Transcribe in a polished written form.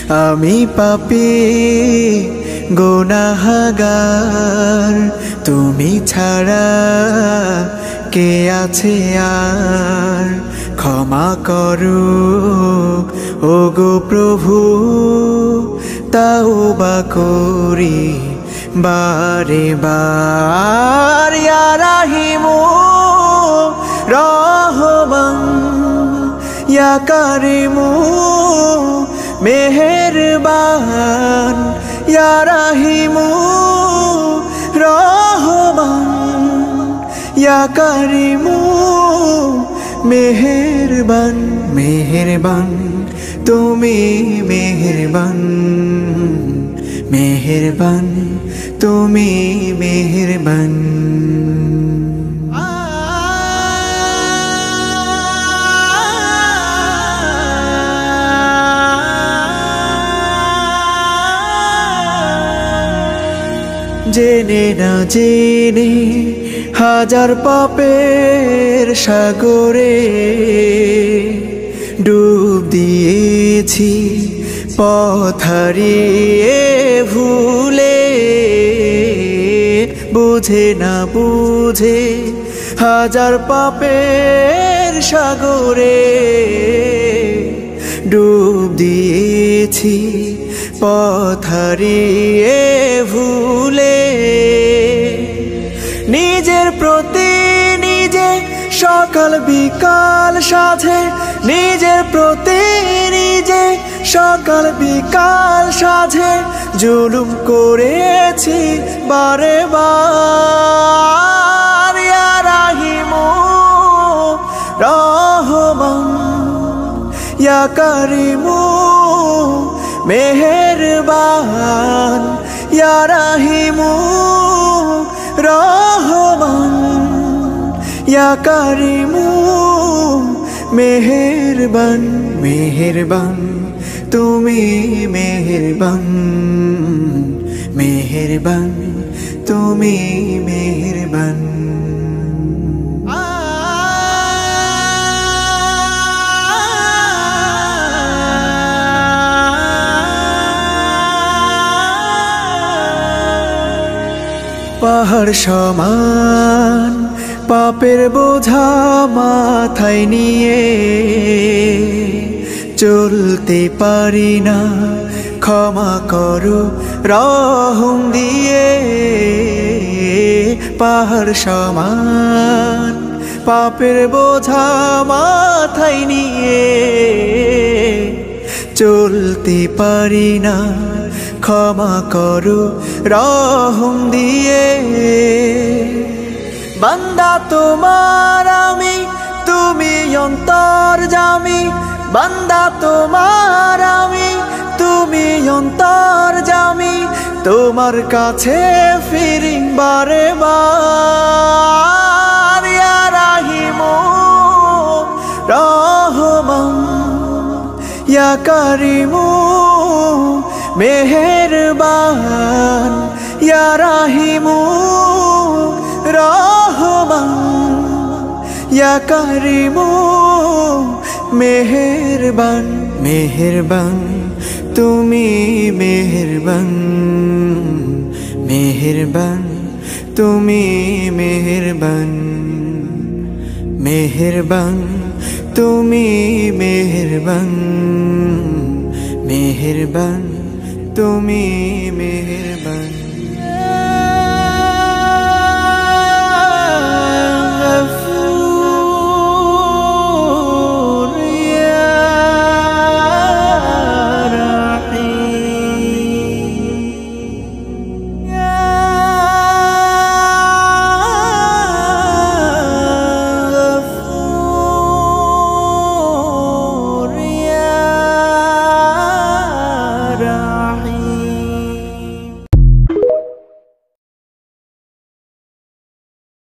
আমি পাপী গুনাহগার, তুমি ছাড়া কে আছে আর। ক্ষমা করো ওগো প্রভু, তাওবা করি বারে বার। ইয়া রাহিমু রহমান, ইয়া কারিমু মেহেরবান, ইয়া রাহিমু রহমান, ইয়া কারিমু মেহেরবান। মেহেরবান তুমি মেহেরবান, মেহেরবান তুমি মেহেরবান। জেনে না জেনে হাজার পাপের সাগরে ডুব দিয়েছি, পথ হারিয়ে ভুলে। বুঝে না বুঝে হাজার পাপের সাগরে ডুব দিয়েছি, পথ হারিয়ে ভুলে। নিজের প্রতি নিজে সকাল বিকাল সাধে, নিজের প্রতি নিজে সকাল বিকাল সাধে জুলুম করেছি বারে বার। ইয়া রাহিমু রহমান, ইয়া কারিমু মেহেরবান, ইয়া রাহিমু রহমান, ইয়া কারিমু মেহেরবান। মেহেরবান তুমি মেহেরবান, মেহেরবান তুমি মেহেরবান। পাহাড় সমান পাপের বোঝা মাথায় নিয়ে চলতে পারি না, ক্ষমা করো রহম দিয়ে। পাহাড় সমান পাপের বোঝা মাথায় নিয়ে চলতে পারি না, ক্ষমা করো রহম দিয়ে। বান্দা তোমার আমি, তুমি অন্তর্যামী। বান্দা তোমার আমি, তুমি অন্তর্যামী। তোমার কাছে ফিরি বারে বার। ইয়া রাহিমু রহমান, ইয়া কারিমু মেহেরবান, ইয়া রাহিমু রহমান, ইয়া কারিমু মেহেরবান। মেহেরবান তুমি মেহেরবান, মেহেরবান তুমি মেহেরবান। মেহেরবান তুমি মেহেরবান, মেহেরবান তুমি মেহেরবান।